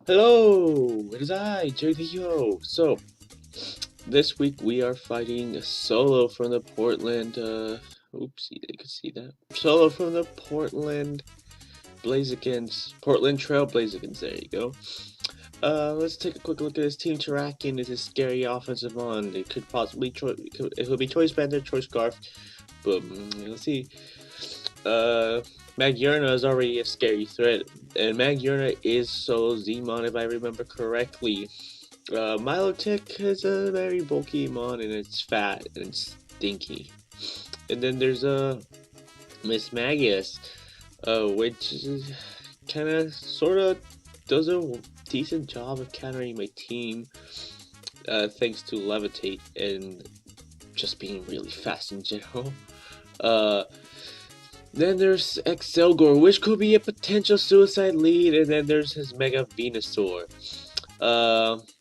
Hello, it is I, JDO. So, this week we are fighting a solo from the Portland, oopsie, they could see that. Solo from the Portland Trail Blazikens, there you go. Let's take a quick look at his team. Tarakian is a scary offensive line. It could possibly, it could be Choice Bender, Choice Scarf, but let's see. Magyurna is already a scary threat, and Magyurna is solo Zmon if I remember correctly. Milotech is a very bulky mon and it's fat and it's stinky. And then there's Miss Magius, which kind of sort of does a decent job of countering my team, thanks to Levitate and just being really fast in general. Then there's Excelgor, which could be a potential suicide lead, and then there's his Mega Venusaur.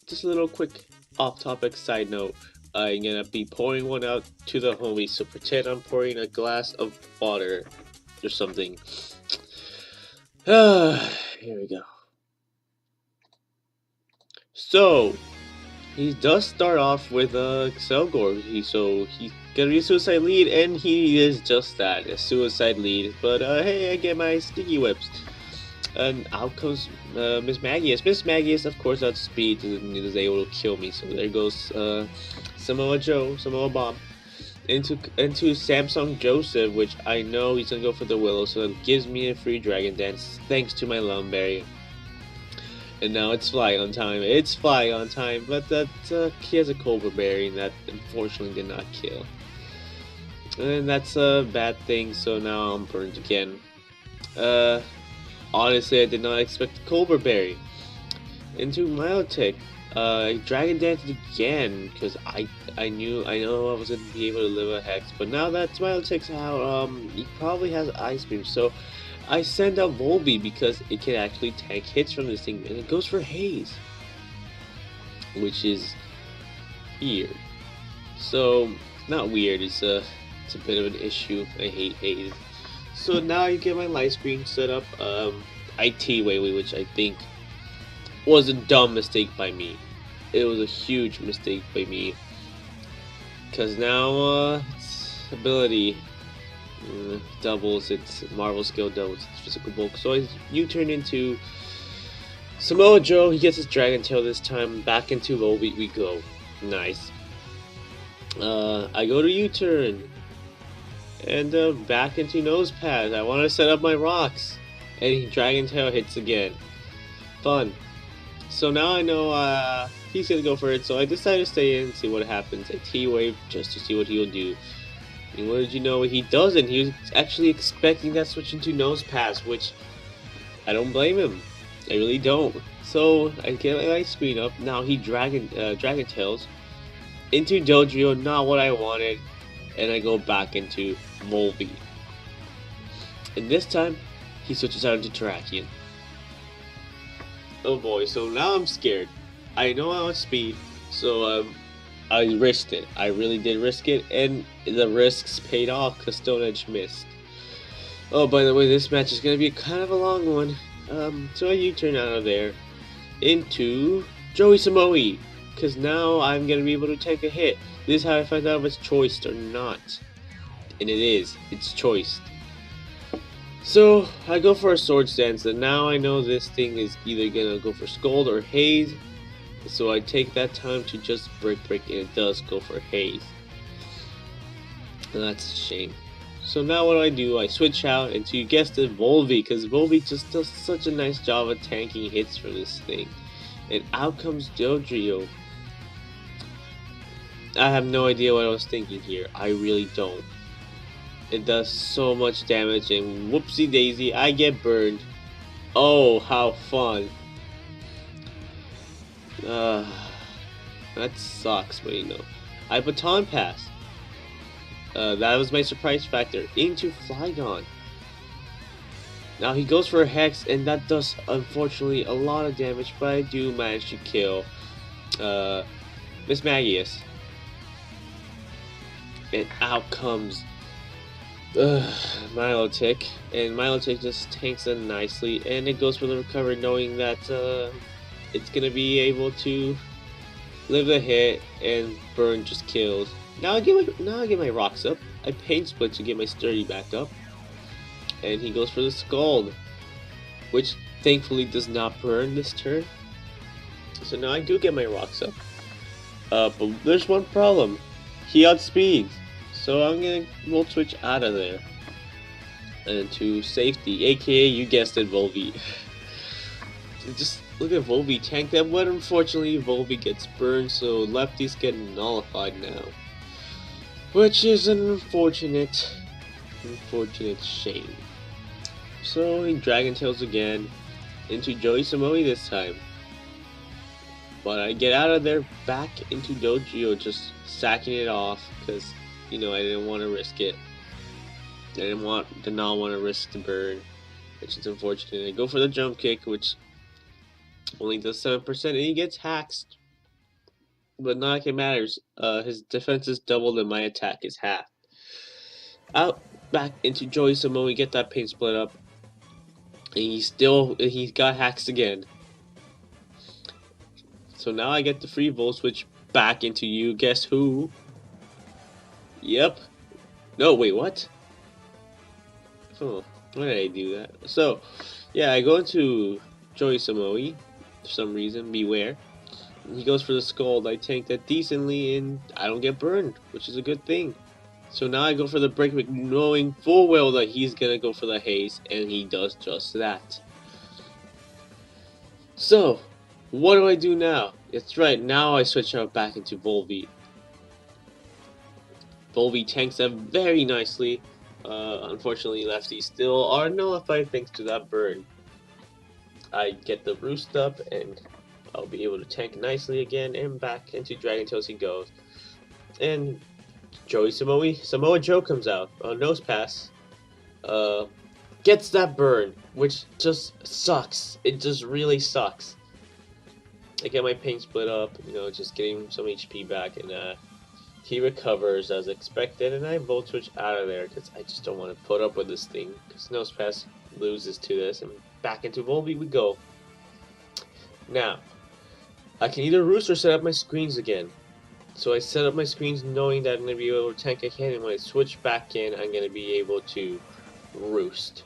Just a little quick off-topic side note. I'm gonna be pouring one out to the homies, so pretend I'm pouring a glass of water or something. Here we go. So, he does start off with Excelgor, so he's gonna be a suicide lead, and he is just that, a suicide lead. But hey, I get my sticky whips. And out comes Miss Magius. Miss Magius, of course, outspeeds and is able to kill me. So there goes Samoa Bob into Samsung Joseph, which I know he's gonna go for the Willow, so it gives me a free Dragon Dance thanks to my Lumberry. And now it's Flygon time. It's Flygon time, but that he has a Cobra Berry and that unfortunately did not kill. And that's a bad thing. So now I'm burned again. Honestly, I did not expect the Cobra Berry. Into Milotech. Dragon Danced again, because I know I was going to be able to live a Hex, but now that Milotech's out, he probably has Ice Beam, so I send out Volby because it can actually tank hits from this thing, and it goes for Haze, which is weird. So, not weird, it's a bit of an issue. I hate Haze. So now you get my light screen set up. I T-Wayway, which I think was a dumb mistake by me. It was a huge mistake by me. Because now its ability doubles its Marvel skill, doubles its physical bulk. So I U-turn into Samoa Joe. He gets his Dragon Tail this time. Back into Volbeat we go. Nice. I go to U-turn. And back into Nose Pad. I want to set up my rocks. And Dragon Tail hits again. Fun. So now I know he's gonna go for it, so I decided to stay in and see what happens. I T-Wave just to see what he'll do. And what did you know? He doesn't. He was actually expecting that switch into Nose Pass, which I don't blame him. I really don't. So I get my light screen up. Now he Dragon Tails into Dodrio, not what I wanted. And I go back into Volby. And this time, he switches out into Tarakian. Oh boy, so now I'm scared. I know I was speed, so I risked it. I really did risk it, and the risks paid off because Stone Edge missed. Oh, by the way, this match is going to be kind of a long one. So I U-turn out of there into Joey Samoe, because now I'm going to be able to take a hit. This is how I find out if it's choiced or not. And it is. It's choiced. So, I go for a Swords Dance, and now I know this thing is either gonna go for Scold or Haze. So I take that time to just break, and it does go for Haze. And that's a shame. So now what do? I switch out into, you guessed it, Volby, because Volby just does such a nice job of tanking hits for this thing. And out comes Dodrio. I have no idea what I was thinking here. I really don't. It does so much damage, and whoopsie daisy, I get burned. Oh, how fun. That sucks, but you know. I Baton Pass. That was my surprise factor. Into Flygon. Now he goes for a Hex, and that does, unfortunately, a lot of damage, but I do manage to kill Miss Magius. And out comes Milotech, and Milotech just tanks it nicely, and it goes for the recovery, knowing that it's gonna be able to live a hit, and burn just kills. Now I get my rocks up. I pain split to get my sturdy back up, and he goes for the scald, which thankfully does not burn this turn. So now I do get my rocks up. But there's one problem. He outspeeds, so I'm gonna volt switch out of there and to safety, aka you guessed it, Volvi. Just look at Volvi tank that, but unfortunately Volvi gets burned, so lefties get nullified now, which is an unfortunate shame. So he Dragon Tails again into Joey Samoa this time, but I get out of there back into Dojo, just sacking it off because I didn't want to risk it. I did not want to risk the burn, which is unfortunate. I go for the jump kick, which only does 7%, and he gets hacked. But not like it matters. His defense is doubled and my attack is half. Out back into Joey Samoa, get that pain split up. And he got hacks again. So now I get the free volt switch back into you. Guess who? Yep. No, wait, what? Oh, why did I do that? So, yeah, I go into Joey Samoa for some reason. Beware. He goes for the scald. I tank that decently and I don't get burned, which is a good thing. So now I go for the break, knowing full well that he's gonna go for the haze, and he does just that. So, what do I do now? It's right, now I switch out back into Volvi. Volvi tanks that very nicely. Unfortunately, lefties still are nullified thanks to that burn. I get the roost up and I'll be able to tank nicely again, and back into Dragon Tails he goes. And Joey Samoa Joe comes out on nose pass. Gets that burn, which just sucks. It just really sucks. I get my pain split up, just getting some HP back, and he recovers as expected, and I volt switch out of there because I just don't want to put up with this thing. Because nose pass loses to this, and back into Volvi we go. Now, I can either roost or set up my screens again. So I set up my screens knowing that I'm going to be able to tank again, and when I switch back in, I'm going to be able to roost.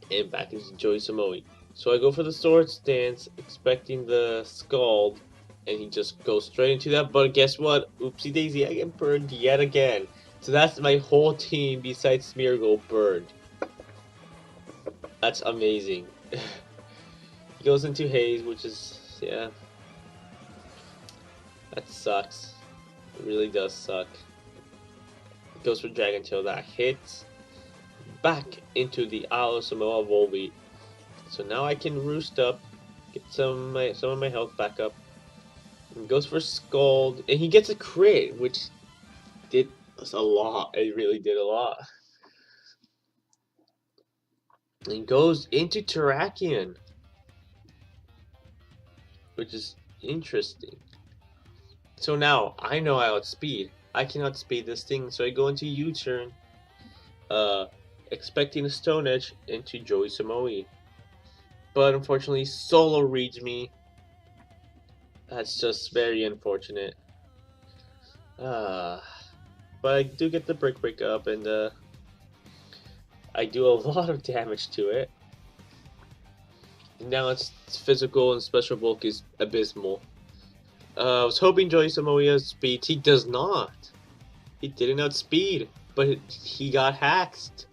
And back into Joey Samoa. So I go for the sword stance, expecting the scald, and he just goes straight into that, but guess what? Oopsie daisy, I get burned yet again. So that's my whole team besides Smeargle burned. That's amazing. He goes into haze, which is, yeah, that sucks. It really does suck. Goes for Dragon Tail, that hits. Back into the Isle of Samoa Volvi. So now I can roost up, get some of my health back up. And goes for Scald, and he gets a crit, which did a lot. It really did a lot. And goes into Terrakion, which is interesting. So now I know I outspeed. I can outspeed this thing, so I go into U-turn, expecting a Stone Edge into Joey Samoa. But unfortunately, Solo reads me. That's just very unfortunate. But I do get the break up, and I do a lot of damage to it. Now its physical and special bulk is abysmal. I was hoping Joey Samoa speeds. He does not. He didn't outspeed, but he got hacked.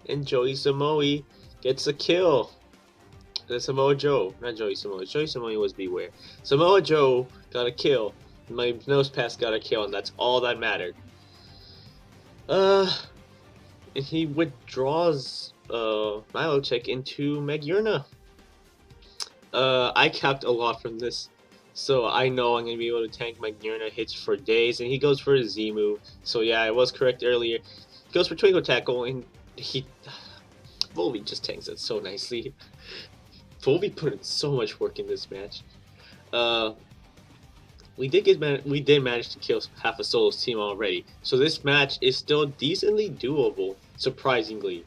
And Joey Samoa gets a kill. Samoa Joe, not Joey Samoa. Joey Samoa was Beware. Samoa Joe got a kill. My nose pass got a kill, and that's all that mattered. And he withdraws Milotic into Magyurna. I capped a lot from this, so I know I'm gonna be able to tank Magyurna hits for days. And he goes for a Z move. So yeah, I was correct earlier. He goes for Twinkle Tackle, and Volvi just tanks it so nicely. Volvi put in so much work in this match. We did manage to kill half a Solo's team already, so this match is still decently doable, surprisingly,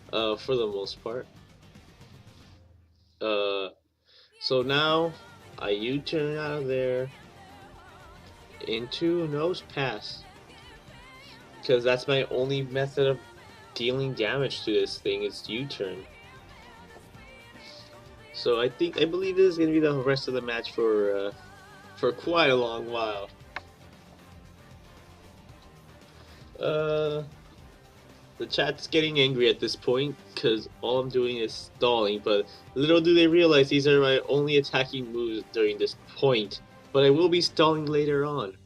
for the most part. So now I U-turn out of there into nose pass, because that's my only method of dealing damage to this thing is U-turn. So I believe this is gonna be the rest of the match for quite a long while. The chat's getting angry at this point because all I'm doing is stalling, but little do they realize these are my only attacking moves during this point. But I will be stalling later on,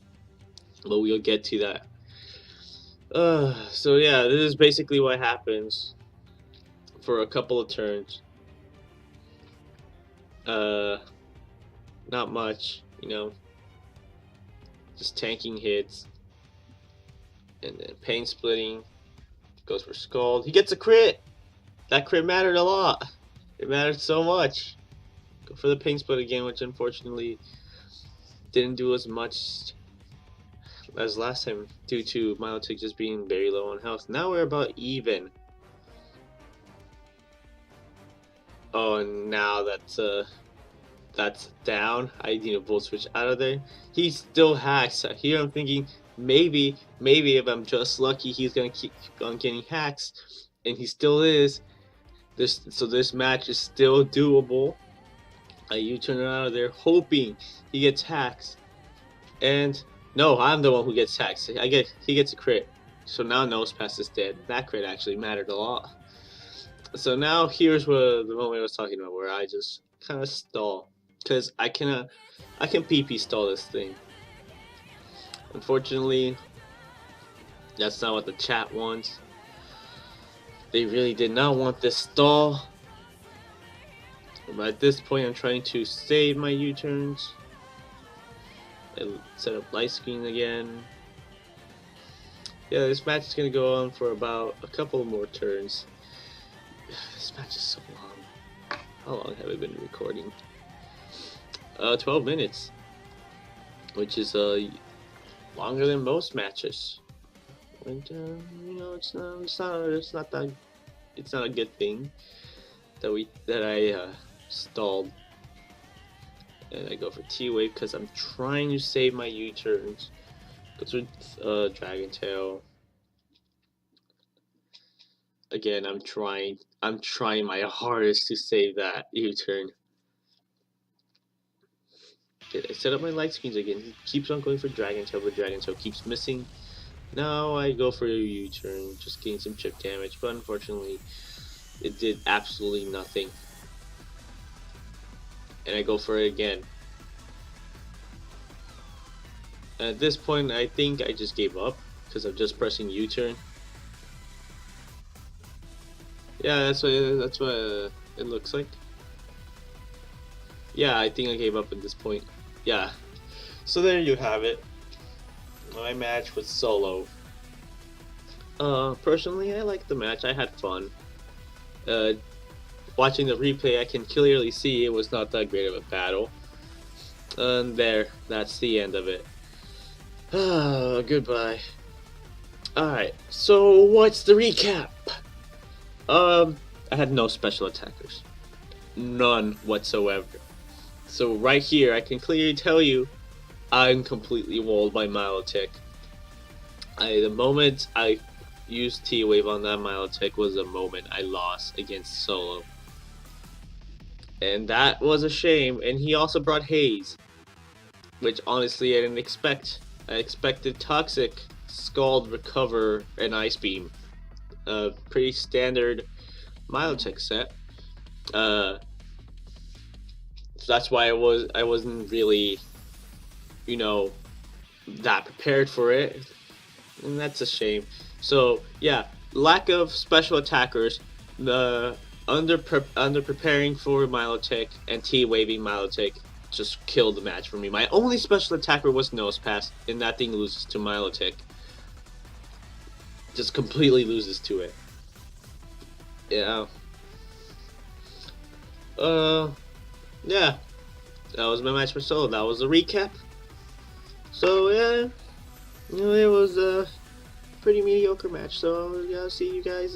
but we'll get to that. So yeah, this is basically what happens for a couple of turns. Not much, you know, just tanking hits, and then pain splitting. Goes for Scald. He gets a crit! That crit mattered a lot. It mattered so much. Go for the pain split again, which unfortunately didn't do as much as last time due to Milotic just being very low on health. Now we're about even. Oh, and now that's down. I need a volt switch out of there. He still hacks. Here I'm thinking maybe if I'm just lucky, he's gonna keep on getting hacks, and he still is. So this match is still doable. I U-turn out of there, hoping he gets hacks, and no, I'm the one who gets hacks. He gets a crit. So now nose pass is dead. That crit actually mattered a lot. So now here's where the moment I was talking about, where I just kind of stall, because I can PP stall this thing. Unfortunately, that's not what the chat wants. They really did not want this stall. But at this point, I'm trying to save my U-turns. And set up light screen again. Yeah, this match is gonna go on for about a couple more turns. This match is so long. How long have I been recording? 12 minutes, which is longer than most matches. And you know, it's not a good thing that I stalled. And I go for T-Wave because I'm trying to save my U-turns. Goes with Dragon Tail. Again, I'm trying my hardest to save that U-turn. I set up my light screens again. He keeps on going for Dragon Tail, but Dragon Tail keeps missing. Now I go for a U-turn, just getting some chip damage, but unfortunately, it did absolutely nothing. And I go for it again. And at this point, I think I just gave up because I'm just pressing U-turn. Yeah, that's what it looks like. Yeah, I think I gave up at this point. Yeah. So there you have it. My match with Solo. Personally, I liked the match. I had fun. Watching the replay, I can clearly see it was not that great of a battle. And that's the end of it. Goodbye. Alright, so what's the recap? I had no special attackers. None whatsoever. So right here, I can clearly tell you, I'm completely walled by Milotic. The moment I used T-Wave on that Milotic was the moment I lost against Solo. And that was a shame, and he also brought Haze, which honestly I didn't expect. I expected Toxic, Scald, Recover, and Ice Beam. Pretty standard Milotic set. So that's why I wasn't really, you know, that prepared for it, and that's a shame. So yeah, lack of special attackers, the under preparing for Milotic and T-waving Milotic just killed the match for me. My only special attacker was Nose Pass, and that thing loses to Milotic. Just completely loses to it. Yeah. Yeah. That was my match for Solo. That was a recap. So yeah, you know, it was a pretty mediocre match. So yeah, see you guys